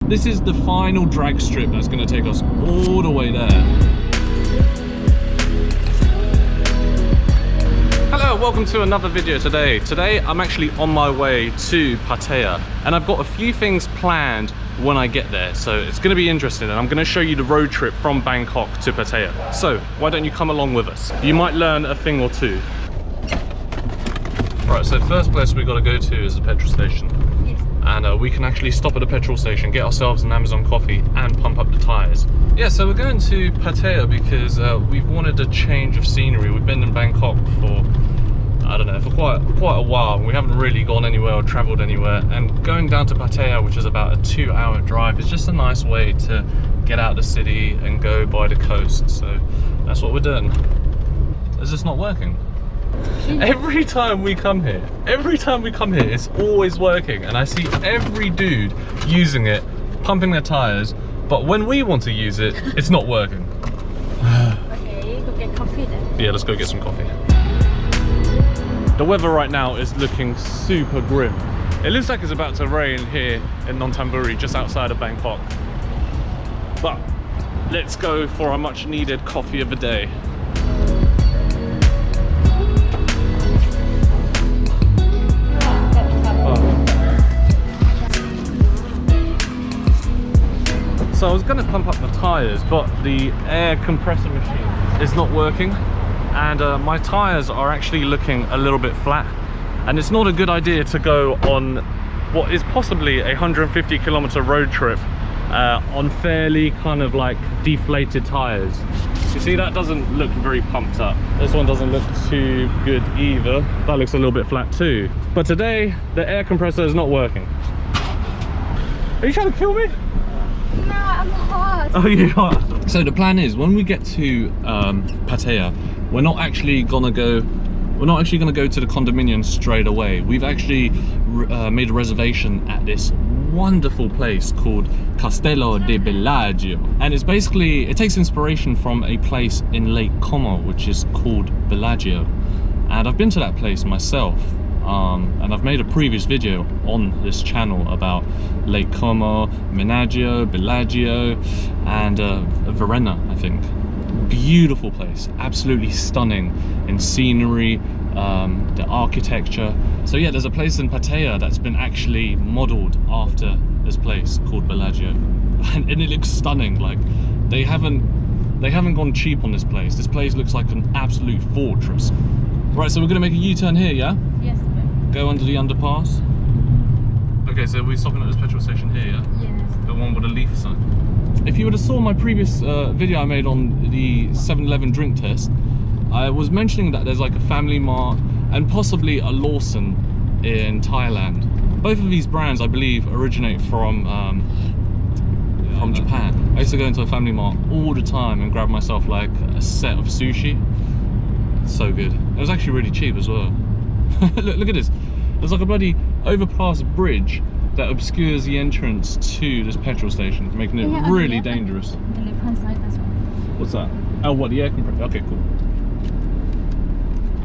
This is the final drag strip that's going to take us all the way there. Hello, welcome to another video today. Today I'm actually on my way to Pattaya and I've got a few things planned when I get there, so it's going to be interesting, and I'm going to show you the road trip from Bangkok to Pattaya. So why don't you come along with us? You might learn a thing or two. Right, so first place we got to go to is the petrol station. Yes. And we can actually stop at a petrol station, get ourselves an Amazon coffee and pump up the tyres. Yeah, so we're going to Pattaya because we've wanted a change of scenery. We've been in Bangkok for, I don't know, for quite a while. We haven't really gone anywhere or travelled anywhere, and going down to Pattaya, which is about a 2-hour drive, is just a nice way to get out of the city and go by the coast. So that's what we're doing. Is this not working? Every time we come here, it's always working, and I see every dude using it, pumping their tyres, but when we want to use it, it's not working. Okay, go get coffee then. Yeah, let's go get some coffee. The weather right now is looking super grim. It looks like it's about to rain here in Nonthaburi, just outside of Bangkok. But let's go for our much needed coffee of the day. So I was going to pump up the tyres, but the air compressor machine is not working, and my tyres are actually looking a little bit flat, and it's not a good idea to go on what is possibly a 150-kilometer road trip on fairly kind of like deflated tyres. You see, that doesn't look very pumped up. This one doesn't look too good either. That looks a little bit flat too. But today the air compressor is not working. Are you trying to kill me? No, I'm hot. Oh, you are. So the plan is, when we get to Pattaya, we're not actually gonna go to the condominium straight away. We've actually made a reservation at this wonderful place called Castello de Bellagio, and it's basically, it takes inspiration from a place in Lake Como which is called Bellagio, and I've been to that place myself. And I've made a previous video on this channel about Lake Como, Menagio, Bellagio, and Verena, I think. Beautiful place, absolutely stunning in scenery, the architecture. So yeah, there's a place in Pattaya that's been actually modelled after this place called Bellagio, and it looks stunning. Like they haven't gone cheap on this place. This place looks like an absolute fortress. Right, so we're gonna make a U-turn here, yeah? Yes. Go under the underpass. Okay, so we're stopping at this petrol station here, yeah? Yes. The one with a leaf sign. If you would have saw my previous video I made on the 7-Eleven drink test, I was mentioning that there's like a Family Mart and possibly a Lawson in Thailand. Both of these brands, I believe, originate from Japan. I used to go into a Family Mart all the time and grab myself like a set of sushi. So good. It was actually really cheap as well. look at this. There's like a bloody overpass bridge that obscures the entrance to this petrol station, making it really dangerous. The left-hand side as well. What's that? Oh, what, the air compressor? Okay, cool.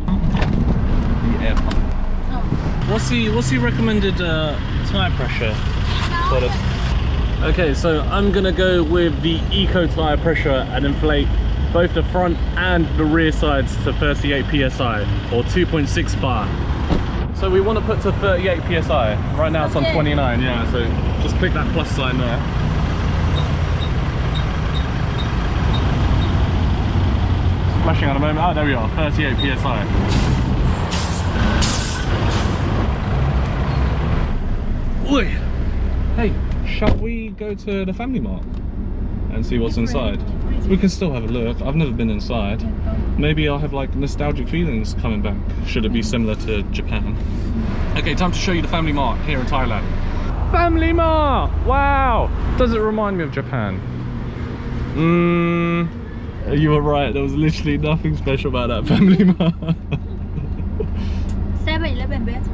The air pump. Oh. What's the recommended tyre pressure for this? Okay, so I'm gonna go with the eco tyre pressure and inflate both the front and the rear sides to 38 psi or 2.6 bar. So we want to put to 38 psi. Right now it's on 29, yeah, so just click that plus sign there. Flashing at the moment. Oh, there we are, 38 psi. Oi! Hey, shall we go to the Family Mart and see what's inside? We can still have a look. I've never been inside. Maybe I'll have like nostalgic feelings coming back, should it be similar to Japan. Okay, time to show you the Family Mart here in Thailand. Family Mart! Wow! Does it remind me of Japan? You were right, there was literally nothing special about that Family Mart. 7-Eleven better.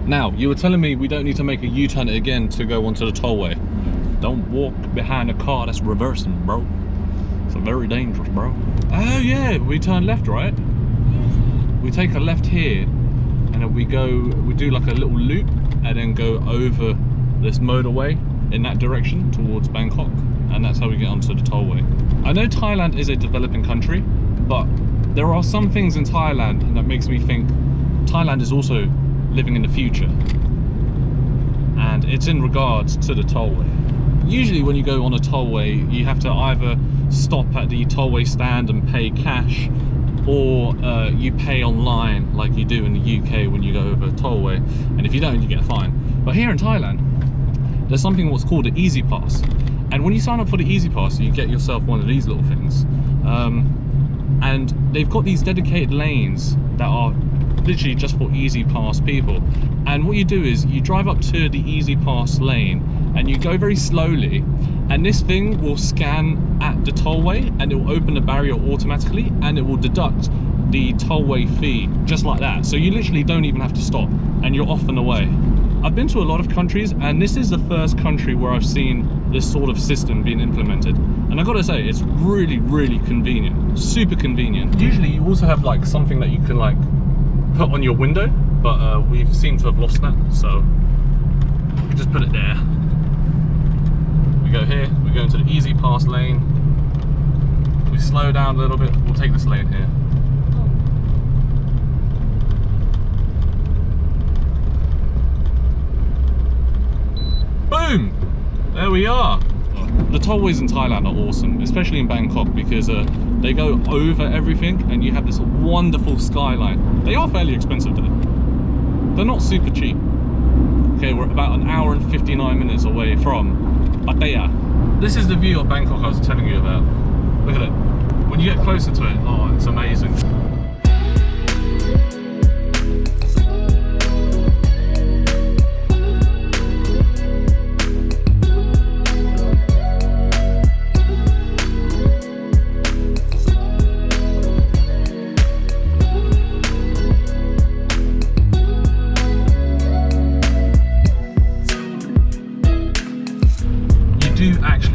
Now, you were telling me we don't need to make a U-turn again to go onto the tollway. Don't walk behind a car that's reversing, bro. It's very dangerous, bro. Oh yeah, we turn left, right? Yes. We take a left here, and then we do like a little loop, and then go over this motorway, in that direction towards Bangkok, and that's how we get onto the tollway. I know Thailand is a developing country, but there are some things in Thailand that makes me think Thailand is also living in the future, and it's in regards to the tollway. Usually when you go on a tollway, you have to either stop at the tollway stand and pay cash, or you pay online like you do in the UK when you go over a tollway, and if you don't, you get a fine. But here in Thailand, there's something what's called an Easy Pass, and when you sign up for the Easy Pass, you get yourself one of these little things, and they've got these dedicated lanes that are literally just for Easy Pass people. And what you do is you drive up to the Easy Pass lane and you go very slowly, and this thing will scan at the tollway and it will open the barrier automatically, and it will deduct the tollway fee just like that. So you literally don't even have to stop and you're off and away. I've been to a lot of countries, and this is the first country where I've seen this sort of system being implemented, and I gotta say, it's really, really convenient, super convenient. Usually you also have like something that you can like put on your window, but we seem to have lost that, so we just put it there. We go here, we go into the Easy Pass lane, we slow down a little bit, we'll take this lane here. Boom! There we are. The tollways in Thailand are awesome, especially in Bangkok, because they go over everything and you have this wonderful skyline. They are fairly expensive though. They're not super cheap. Okay, we're about an hour and 59 minutes away from Pattaya. This is the view of Bangkok I was telling you about. Look at it. When you get closer to it, oh, it's amazing.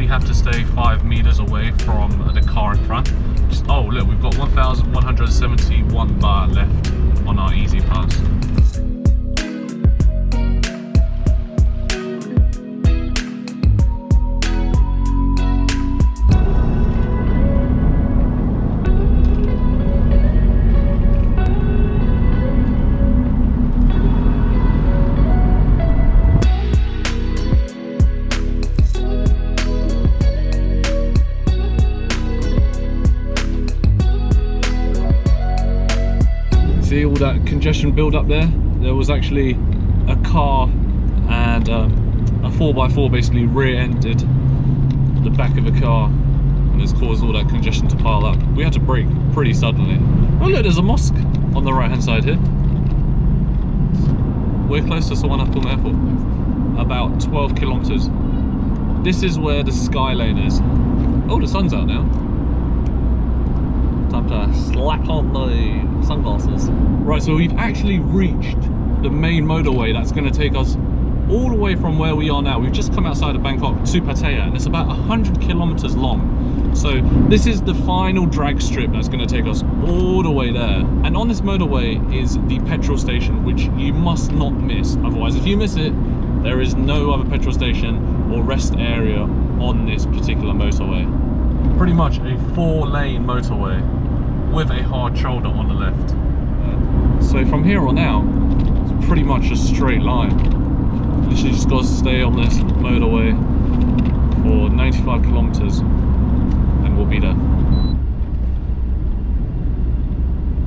Have to stay 5 meters away from the car in front. Oh look, we've got 1,171 baht left on our Easy Pass. See all that congestion build up there? There was actually a car and a 4x4 basically rear-ended the back of a car, and it's caused all that congestion to pile up. We had to brake pretty suddenly. Oh look, there's a mosque on the right hand side here. We're close to Suvarnabhumi Airport, about 12 kilometers. This is where the Skylane is. Oh, the sun's out now. Time to slap on the sunglasses. Right, so we've actually reached the main motorway that's going to take us all the way from where we are now. We've just come outside of Bangkok to Pattaya, and it's about 100 kilometers long. So this is the final drag strip that's going to take us all the way there. And on this motorway is the petrol station, which you must not miss. Otherwise, if you miss it, there is no other petrol station or rest area on this particular motorway. Pretty much a 4-lane motorway with a hard shoulder on the left. So from here on out, it's pretty much a straight line. Literally just got to stay on this motorway for 95 kilometers and we'll be there.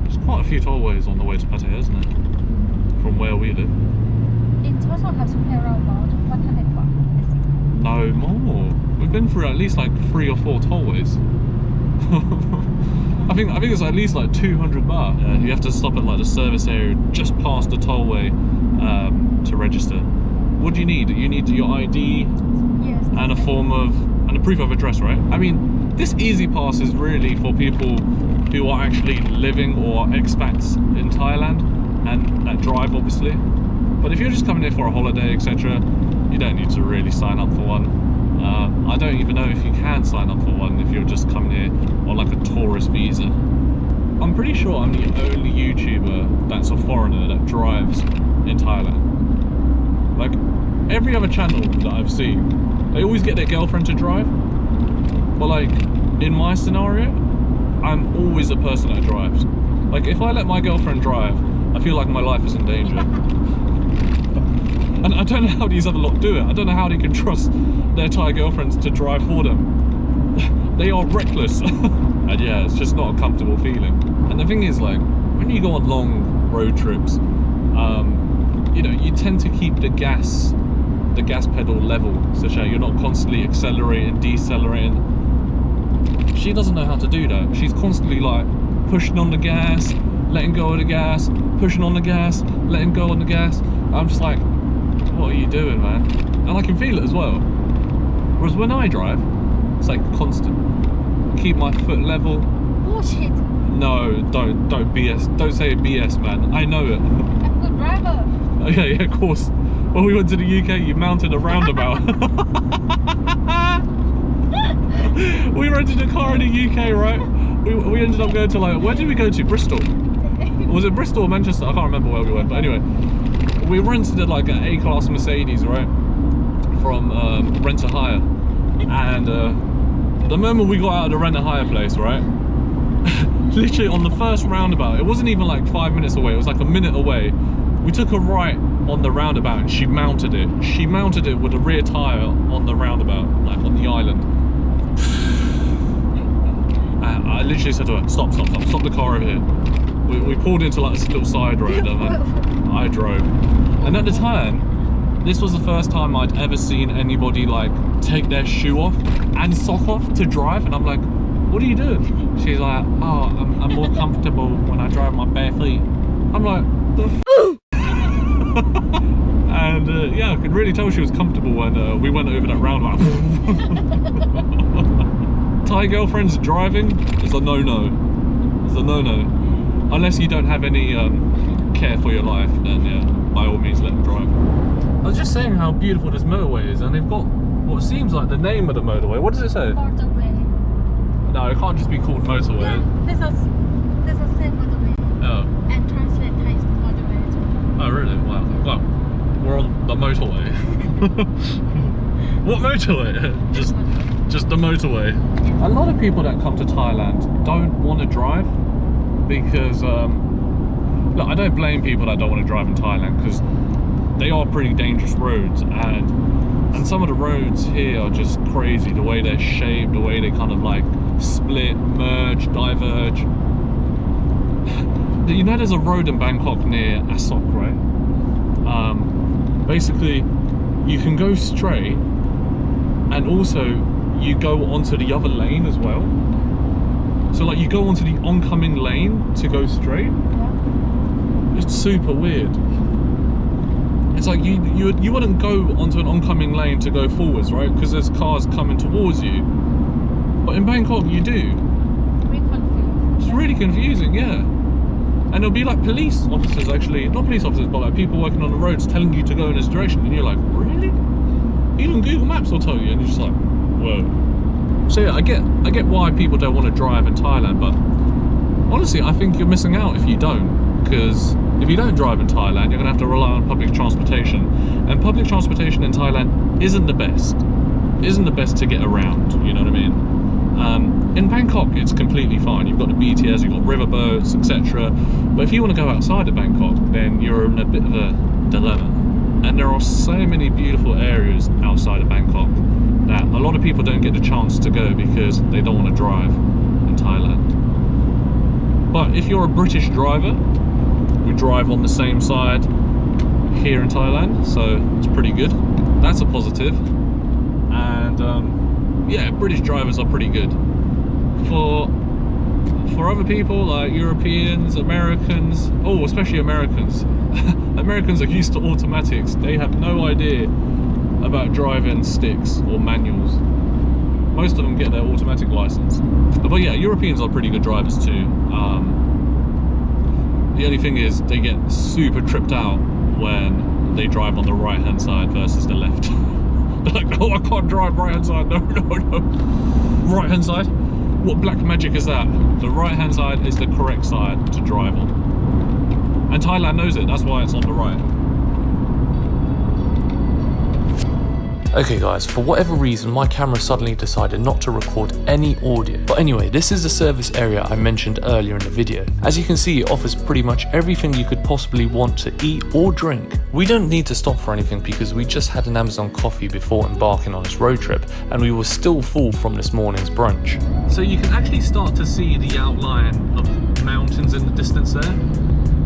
There's quite a few tollways on the way to Pattaya, isn't it? From where we live. In total have to pay around about 100 baht. No more. We've been through at least like 3 or 4 tollways. I think it's at least like 200 baht. You have to stop at like the service area just past the tollway to register. What do you need? You need your ID, Yes. and a proof of address, right? I mean, this Easy Pass is really for people who are actually living or expats in Thailand and that drive, obviously. But if you're just coming here for a holiday, etc., you don't need to really sign up for one. I don't even know if you can sign up for one if you're just coming here on like a tourist visa. I'm pretty sure I'm the only YouTuber that's a foreigner that drives in Thailand. Like, every other channel that I've seen, They always get their girlfriend to drive. But like, in my scenario, I'm always the person that drives. Like, if I let my girlfriend drive, I feel like my life is in danger. And I don't know how these other lot do it. I don't know how they can trust their Thai girlfriends to drive for them. They are reckless. And yeah, it's just not a comfortable feeling. And the thing is, like, when you go on long road trips, you know, you tend to keep the gas pedal level, such that you're not constantly accelerating, decelerating. She doesn't know how to do that. She's constantly like pushing on the gas, letting go of the gas, pushing on the gas, letting go on the gas. I'm just like, what are you doing, man? And I can feel it as well. Whereas when I drive, it's like constant. Keep my foot level. Bullshit. No, don't BS. Don't say BS, man. I know it. I'm a good driver. Yeah, of course. When we went to the UK, you mounted a roundabout. We rented a car in the UK, right? We ended up going to, like, where did we go to? Bristol. Was it Bristol or Manchester? I can't remember where we went, but anyway. We rented like an A-class Mercedes, right? From rent-a-hire. And the moment we got out of the rent-a-hire place, right? Literally on the first roundabout, it wasn't even like 5 minutes away, it was like a minute away. We took a right on the roundabout and she mounted it. She mounted it with a rear tyre on the roundabout, like on the island. I literally said to her, stop the car over here. We pulled into like this little side road and then I drove. And at the time, this was the first time I'd ever seen anybody like take their shoe off and sock off to drive, and I'm like, what are you doing? She's like, oh, I'm more comfortable when I drive my bare feet. I'm like, the f. And yeah, I could really tell she was comfortable when we went over that roundabout. Thai girlfriends driving is a no-no. It's a no-no. Unless you don't have any care for your life, then yeah, by all means let them drive. I was just saying how beautiful this motorway is, and they've got what seems like the name of the motorway. What does it say? Motorway. No, it can't just be called motorway. Yeah, there's a same motorway. Oh. And translate Thai is motorway too. Oh really? Wow. Well, we're on the motorway. What motorway? Just the motorway. A lot of people that come to Thailand don't want to drive because look, I don't blame people that don't want to drive in Thailand, because they are pretty dangerous roads, and some of the roads here are just crazy. The way they're shaped, the way they kind of like split, merge, diverge. You know, there's a road in Bangkok near Asok, right? Basically, you can go straight, and also you go onto the other lane as well. So like you go onto the oncoming lane to go straight. Yeah. It's super weird. It's like you wouldn't go onto an oncoming lane to go forwards, right? Because there's cars coming towards you. But in Bangkok you do. Really confusing. It's really confusing, yeah. And there'll be like police officers, actually, not police officers, but like people working on the roads telling you to go in this direction, and you're like, really? Even Google Maps will tell you, and you're just like, whoa. So yeah, I get why people don't want to drive in Thailand, but honestly, I think you're missing out if you don't, because if you don't drive in Thailand, you're gonna have to rely on public transportation, and public transportation in Thailand isn't the best to get around, you know what I mean? In Bangkok, it's completely fine. You've got the BTS, you've got riverboats, etc. But if you want to go outside of Bangkok, then you're in a bit of a dilemma. And there are so many beautiful areas outside of Bangkok that a lot of people don't get the chance to go because they don't want to drive in Thailand. But if you're a British driver, we drive on the same side here in Thailand, so it's pretty good. That's a positive. And yeah, British drivers are pretty good. For other people like Europeans, Americans, oh, especially Americans. Americans are used to automatics. They have no idea about driving sticks or manuals. Most of them get their automatic license. But yeah, Europeans are pretty good drivers too. The only thing is they get super tripped out when they drive on the right hand side versus the left. They're like, oh, I can't drive right hand side. No. Right hand side? What black magic is that? The right hand side is the correct side to drive on. And Thailand knows it, that's why it's on the right. Okay guys, for whatever reason my camera suddenly decided not to record any audio. But anyway, this is the service area I mentioned earlier in the video. As you can see, it offers pretty much everything you could possibly want to eat or drink. We don't need to stop for anything because we just had an Amazon coffee before embarking on this road trip, and we were still full from this morning's brunch. So you can actually start to see the outline of mountains in the distance there.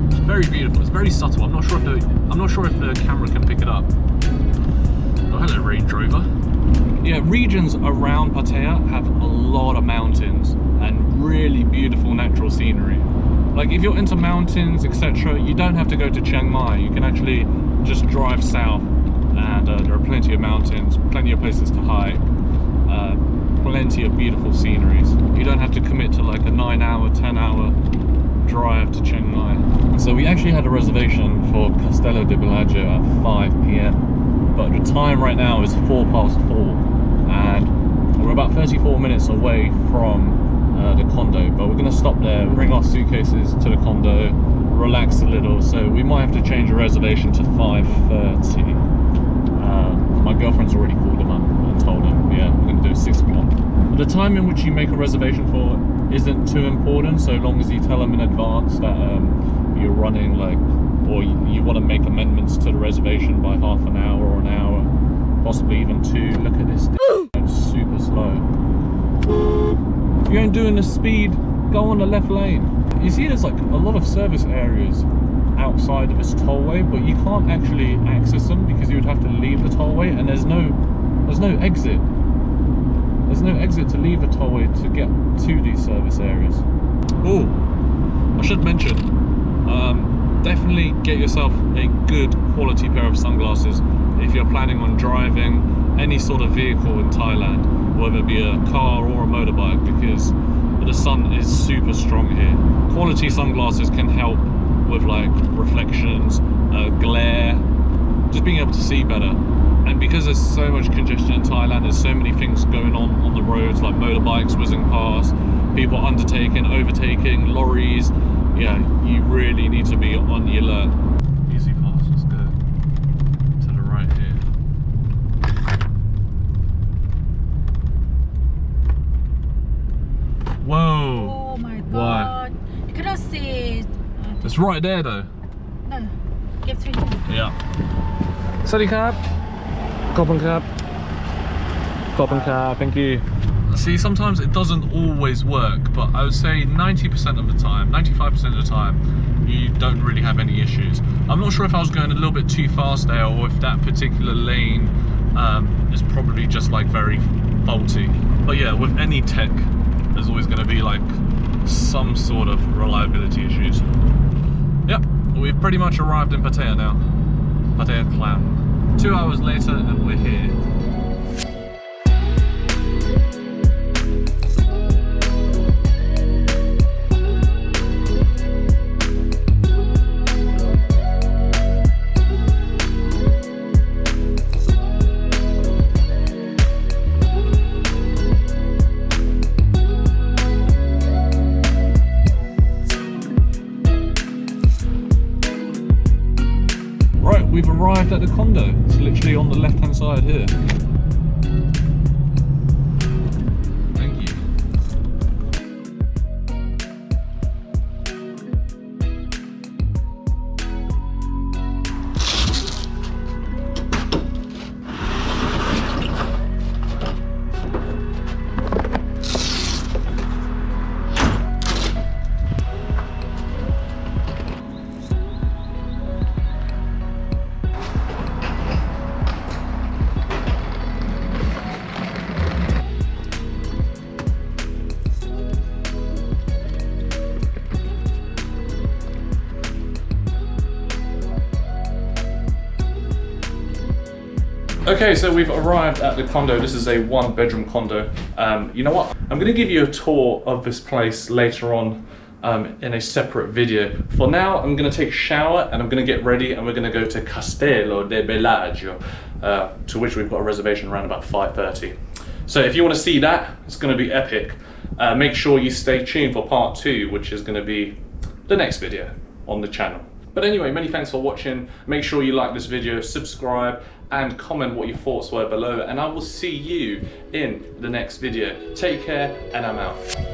It's very beautiful, it's very subtle. I'm not sure if the camera can pick it up. Oh, hello, Range Rover. Yeah, regions around Pattaya have a lot of mountains and really beautiful natural scenery. Like if you're into mountains, etc., you don't have to go to Chiang Mai. You can actually just drive south, and there are plenty of mountains, plenty of places to hike, plenty of beautiful sceneries. You don't have to commit to like a 9-hour, 10-hour drive to Chiang Mai. So we actually had a reservation for Castello di Bellagio at 5 p.m. but the time right now is 4:04, and we're about 34 minutes away from the condo, but we're going to stop there, bring our suitcases to the condo, relax a little, so we might have to change the reservation to 5:30. My girlfriend's already called him up and told him, yeah, we're going to do 6 o'clock. The time in which you make a reservation for isn't too important, so long as you tell them in advance that you're running like, or you want to make amendments to the reservation by half an hour or an hour, possibly even 2. Look at this thing, it's super slow. If you ain't doing the speed, go on the left lane. You see there's like a lot of service areas outside of this tollway, but you can't actually access them because you would have to leave the tollway, and there's no exit. There's no exit to leave the tollway to get to these service areas. Oh, I should mention, definitely get yourself a good quality pair of sunglasses if you're planning on driving any sort of vehicle in Thailand, whether it be a car or a motorbike, because the sun is super strong here. Quality sunglasses can help with like reflections, glare, just being able to see better. And because there's so much congestion in Thailand, there's so many things going on the roads, like motorbikes whizzing past, people undertaking, overtaking, lorries. Yeah, you really need to be on the alert. Easy pass, let's go to the right here. Whoa! Oh my god! Why? You cannot see. It's right there though. No, give 3 minutes. Yeah. Sorry, cab. Copper cab. Copper cab, thank you. See, sometimes it doesn't always work, but I would say 90% of the time, 95% of the time, you don't really have any issues. I'm not sure if I was going a little bit too fast there, or if that particular lane is probably just like very faulty. But yeah, with any tech, there's always going to be like some sort of reliability issues. Yep, we've pretty much arrived in Pattaya now. Pattaya Clan. 2 hours later and we're here. We've arrived at the condo. It's literally on the left hand side here. Thank you. Okay, so we've arrived at the condo. This is a 1-bedroom condo. You know what? I'm going to give you a tour of this place later on in a separate video. For now, I'm going to take a shower and I'm going to get ready and we're going to go to Castello di Bellagio, to which we've got a reservation around about 5:30. So if you want to see that, it's going to be epic. Make sure you stay tuned for part 2, which is going to be the next video on the channel. But anyway, many thanks for watching. Make sure you like this video, subscribe, and comment what your thoughts were below, and I will see you in the next video. Take care, and I'm out.